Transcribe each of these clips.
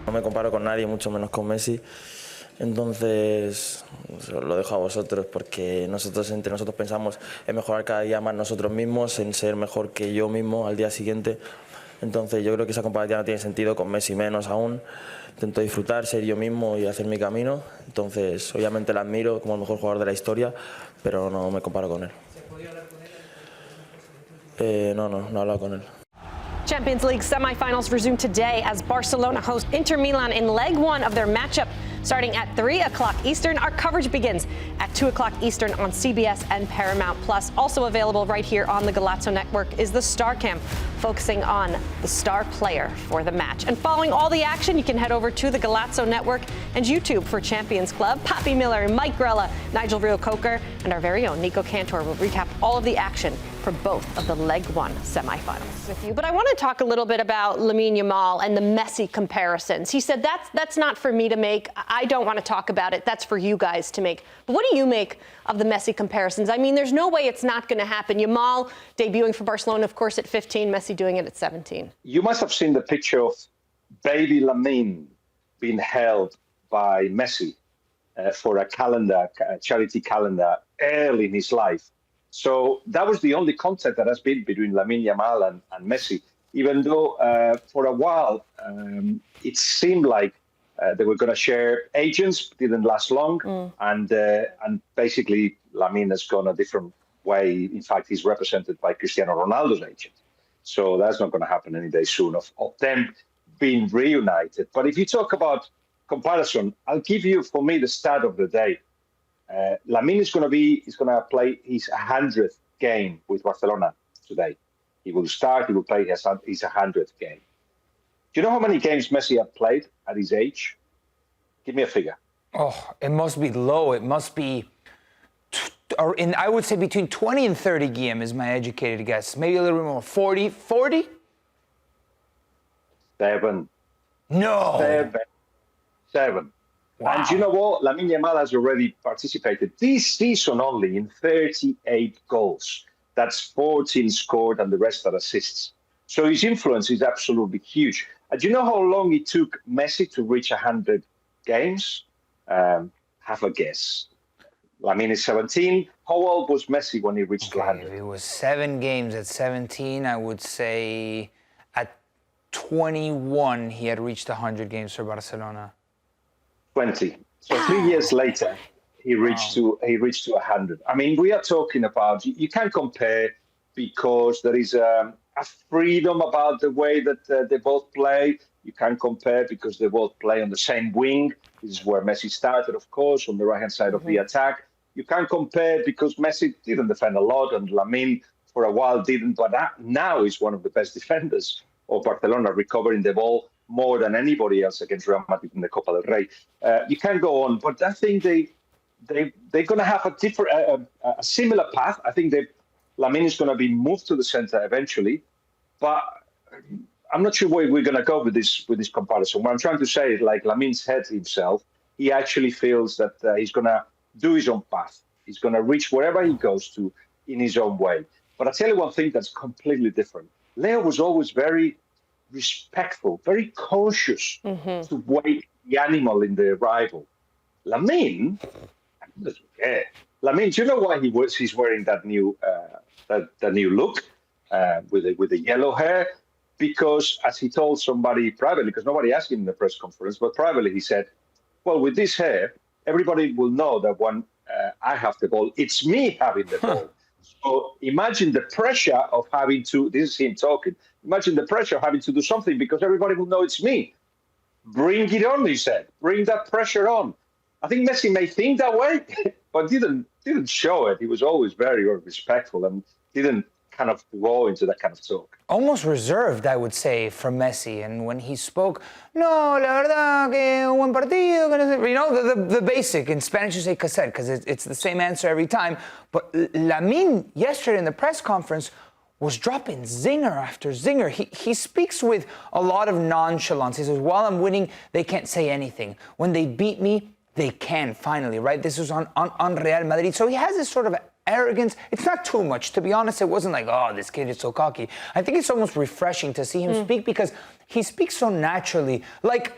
No me comparo con nadie, mucho menos con Messi. Entonces, lo dejo a vosotros porque entre nosotros pensamos en mejorar cada día más nosotros mismos, en ser mejor que yo mismo al día siguiente. Entonces yo creo que esa comparativa no tiene sentido, con Messi menos aún. Intento disfrutar, ser yo mismo y hacer mi camino. Entonces, obviamente la admiro como el mejor jugador de la historia, pero no me comparo con él. ¿Se podía hablar con él? No he hablado con él. Champions League semi-finals resume today as Barcelona host Inter Milan in leg one of their matchup. Starting at 3 o'clock Eastern, our coverage begins at 2 o'clock Eastern on CBS and Paramount+. Also available right here on the Golazo network is the Star Cam, focusing on the star player for the match. And following all the action, you can head over to the Golazo network and YouTube for Champions Club. Papi Miller, Mike Grella, Nigel Rio-Coker, and our very own Nico Cantor will recap all of the action for both of the leg one semifinals with you. But I want to talk a little bit about Lamine Yamal and the Messi comparisons. He said that's not for me to make. I don't want to talk about it. That's for you guys to make. But what do you make of the Messi comparisons? I mean, there's no way it's not going to happen. Yamal debuting for Barcelona, of course, at 15, Messi doing it at 17. You must have seen the picture of baby Lamine being held by Messi for a charity calendar early in his life. So that was the only contact that has been between Lamine Yamal and Messi, even though for a while it seemed like they were going to share agents. Didn't last long, and basically Lamine has gone a different way. In fact, he's represented by Cristiano Ronaldo's agent. So that's not going to happen any day soon of them being reunited. But if you talk about comparison, I'll give you, for me, the stat of the day. Lamine is going to play his 100th game with Barcelona today. He will play his 100th game. Do you know how many games Messi had played at his age? Give me a figure. Oh, it must be low. It must be, I would say between 20 and 30, Guillem, is my educated guess. Maybe a little bit more. 40? 40? 7. No. 7. Wow. And you know what? Lamine Yamal has already participated this season only in 38 goals. That's 14 scored and the rest are assists. So his influence is absolutely huge. And do you know how long it took Messi to reach 100 games? Have a guess. Lamine is 17. How old was Messi when he reached 100? If it was 7 games at 17, I would say at 21 he had reached 100 games for Barcelona. 20. So 3 years later, he reached to 100. I mean, we are talking about, you can't compare because there is a freedom about the way that they both play. You can't compare because they both play on the same wing. This is where Messi started, of course, on the right-hand side of the attack. You can't compare because Messi didn't defend a lot and Lamine for a while didn't, but now is one of the best defenders of Barcelona, recovering the ball more than anybody else against Real Madrid in the Copa del Rey. You can go on, but I think they're going to have a similar path. I think Lamine is going to be moved to the center eventually, but I'm not sure where we're going to go with this comparison. What I'm trying to say is, like Lamine's head himself, he actually feels that he's going to do his own path. He's going to reach wherever he goes to in his own way. But I tell you one thing that's completely different. Leo was always very respectful, very cautious to weigh the animal in the rival. Lamine doesn't care. Lamine, do you know why he's wearing that new look with the yellow hair? Because, as he told somebody privately, because nobody asked him in the press conference, but privately he said, well, with this hair, everybody will know that when I have the ball, it's me having the ball. So imagine the pressure of having to, this is him talking, imagine the pressure of having to do something because everybody will know it's me. Bring it on, he said. Bring that pressure on. I think Messi may think that way, but didn't show it. He was always very, very respectful and didn't kind of go into that kind of talk. Almost reserved, I would say, for Messi. And when he spoke, no, la verdad que un buen partido, you know, the basic. In Spanish you say cassette, because it's the same answer every time. But Lamine, yesterday in the press conference, was dropping zinger after zinger. He speaks with a lot of nonchalance. He says, while I'm winning, they can't say anything. When they beat me, they can, finally, right? This was on Real Madrid. So he has this sort of arrogance. It's not too much. To be honest, it wasn't like, oh, this kid is so cocky. I think it's almost refreshing to see him speak because he speaks so naturally, like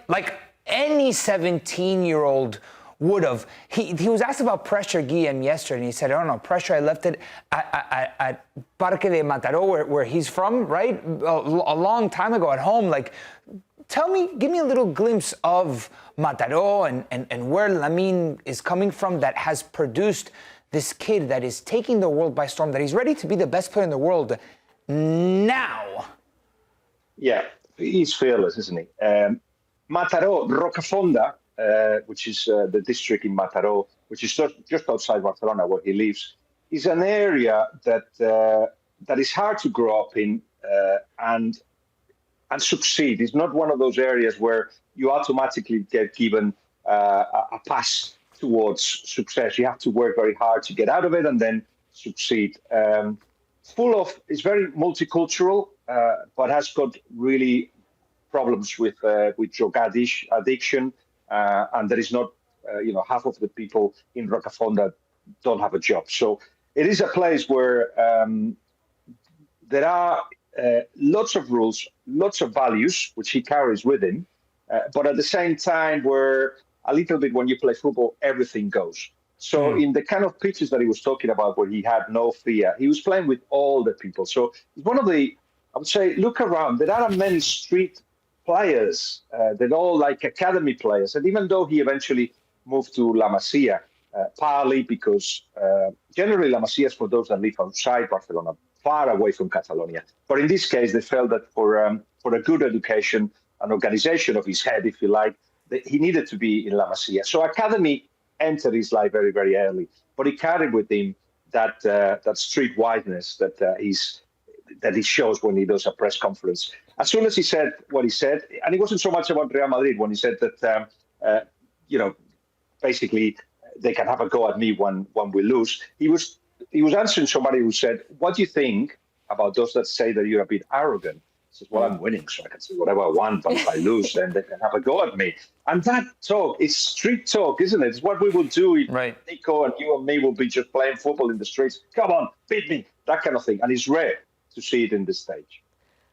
any 17-year-old would have. He was asked about pressure, Guillem, yesterday, and he said, I don't know, pressure, I left it at Parque de Mataró, where he's from, right? A long time ago at home. Like, give me a little glimpse of Mataró and where Lamine is coming from that has produced this kid that is taking the world by storm, that he's ready to be the best player in the world now. Yeah, he's fearless, isn't he? Mataró, Rocafonda, which is the district in Mataró, which is just outside Barcelona where he lives, is an area that is hard to grow up in and succeed. It's not one of those areas where you automatically get given a pass towards success. You have to work very hard to get out of it and then succeed. It's very multicultural, but has got really problems with drug addiction, and there is not, half of the people in Rocafonda don't have a job. So it is a place where there are lots of rules, lots of values, which he carries with him, but at the same time, where a little bit when you play football, everything goes. So in the kind of pitches that he was talking about, where he had no fear, he was playing with all the people. So it's one of the, I would say, look around. There aren't many street players. They're all like academy players. And even though he eventually moved to La Masia, partly because generally La Masia is for those that live outside Barcelona, far away from Catalonia. But in this case, they felt that for a good education, an organization of his head, if you like, that he needed to be in La Masia. So academy entered his life very, very early. But he carried with him that streetwiseness that he shows when he does a press conference. As soon as he said what he said, and it wasn't so much about Real Madrid when he said that, basically they can have a go at me when we lose. He was answering somebody who said, what do you think about those that say that you're a bit arrogant? He says, well, I'm winning, so I can say whatever I want, but if I lose, then they can have a go at me. And that talk is street talk, isn't it? It's what we will do. Right. Nico and you and me will be just playing football in the streets. Come on, beat me, that kind of thing. And it's rare to see it in this stage.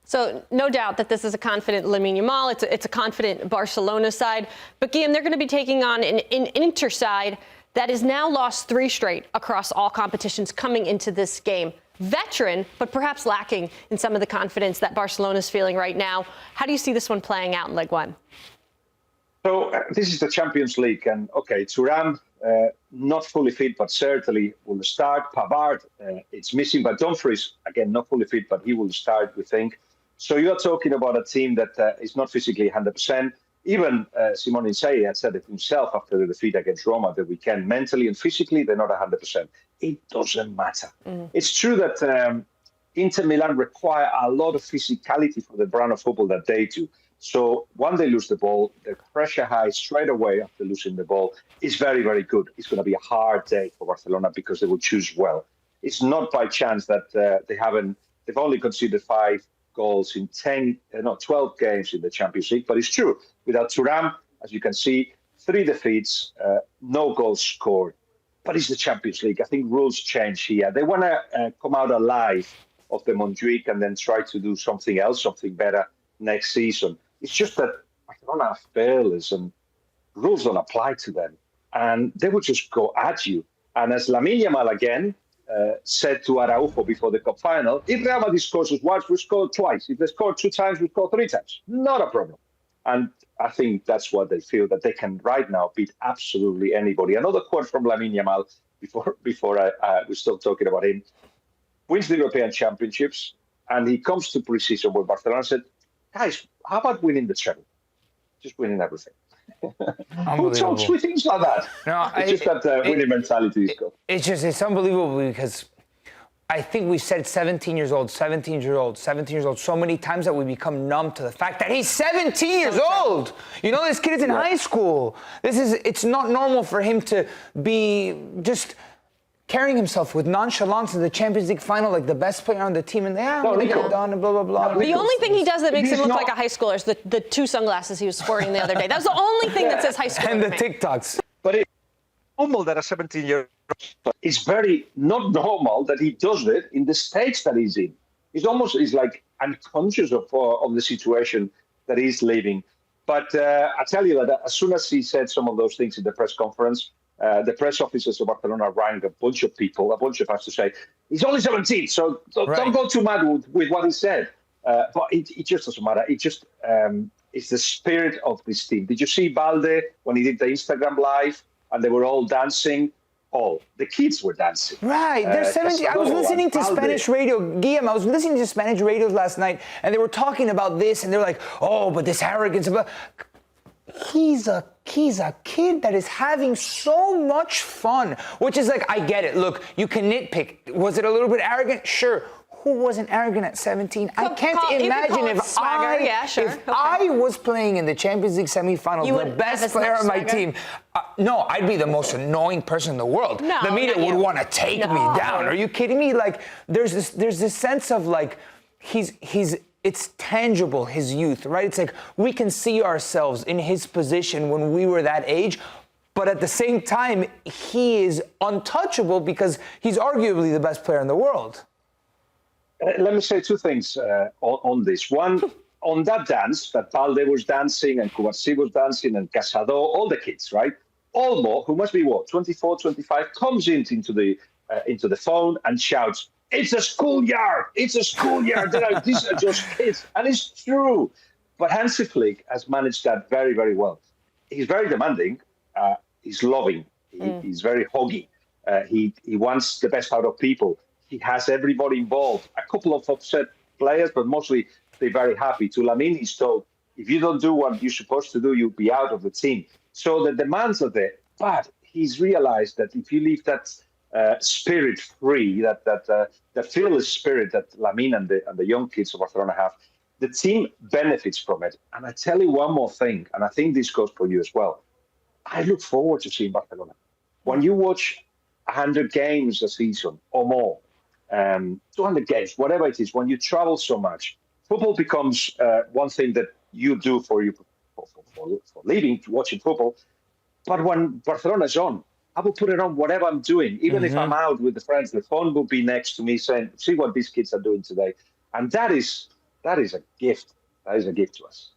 So no doubt that this is a confident Lamine Yamal. It's a confident Barcelona side. But, Guillem, they're going to be taking on an Inter side that has now lost 3 straight across all competitions coming into this game. Veteran, but perhaps lacking in some of the confidence that Barcelona's feeling right now. How do you see this one playing out in Leg 1? So this is the Champions League. And, OK, Thuram, not fully fit, but certainly will start. Pavard, it's missing, but Dumfries, again, not fully fit, but he will start, we think. So you're talking about a team that is not physically 100%. Even Simone Inzaghi had said it himself after the defeat against Roma that weekend. Mentally and physically, they're not 100%. It doesn't matter. It's true that Inter Milan require a lot of physicality for the brand of football that they do. So when they lose the ball, the pressure high straight away after losing the ball is very, very good. It's going to be a hard day for Barcelona because they will choose well. It's not by chance that they've only conceded 5 goals in 12 games in the Champions League. But it's true. Without Thuram, as you can see, 3 defeats, no goals scored. But it's the Champions League. I think rules change here. They want to come out alive of the Montjuic and then try to do something else, something better next season. It's just that Barcelona are fearless and rules don't apply to them. And they will just go at you. And as Lamine Yamal again said to Araujo before the cup final, if Real Madrid scores once, we score twice. If they score 2 times, we score 3 times. Not a problem. And I think that's what they feel, that they can right now beat absolutely anybody. Another quote from Lamine Yamal before we start talking about him. Wins the European Championships, and he comes to pre-season with Barcelona and said, guys, how about winning the treble? Just winning everything. Who talks with things like that? No, it's just that winning mentality is good. It's unbelievable because I think we said 17 years old so many times that we become numb to the fact that he's 17 years old. You know, this kid is in high school. It's not normal for him to be just carrying himself with nonchalance in the Champions League final like the best player on the team, and I'm going to get it done and blah, blah, blah. The only thing he does that makes him look like a high schooler is the 2 sunglasses he was sporting the other day. That's the only thing that says high schooler. And the TikToks. But it's normal that a 17-year-old, it's very not normal that he does it in the stage that he's in. He's like unconscious of the situation that he's leaving. But I tell you that as soon as he said some of those things in the press conference, the press officers of Barcelona rang a bunch of us to say, he's only 17, so don't go too mad with what he said. But it just doesn't matter. It just it's the spirit of this team. Did you see Balde when he did the Instagram live and they were all dancing? All the kids were dancing. Right, they're 17. I was listening to Spanish radio. Guillem, I was listening to Spanish radio last night, and they were talking about this, and they're like, "Oh, but this arrogance." He's a kid that is having so much fun, which is like, I get it. Look, you can nitpick. Was it a little bit arrogant? Sure. Who wasn't arrogant at 17? I can't imagine if I was playing in the Champions League semi-final, the best player on my team. No, I'd be the most annoying person in the world. No, the media would want to take me down. Are you kidding me? Like, there's this sense of like, it's tangible, his youth, right? It's like we can see ourselves in his position when we were that age. But at the same time, he is untouchable because he's arguably the best player in the world. Let me say two things on this. One, on that dance, that Balde was dancing and Cubarsí was dancing and Casado, all the kids, right? Olmo, who must be, 24, 25, comes into the phone and shouts, "It's a schoolyard! It's a schoolyard! These are just kids." And it's true. But Hansi Flick has managed that very, very well. He's very demanding. He's loving. He's very hoggy. He wants the best out of people. He has everybody involved. A couple of upset players, but mostly they're very happy. To Lamine, he's told, if you don't do what you're supposed to do, you'll be out of the team. So the demands are there. But he's realized that if you leave that spirit free, that fearless spirit that Lamine and the young kids of Barcelona have, the team benefits from it. And I tell you one more thing, and I think this goes for you as well. I look forward to seeing Barcelona. When you watch 100 games a season or more, 200 games, whatever it is, when you travel so much, football becomes one thing that you do for living, watching football. But when Barcelona's on, I will put it on whatever I'm doing. Even if I'm out with the friends, the phone will be next to me saying, "See what these kids are doing today." And that is a gift. That is a gift to us.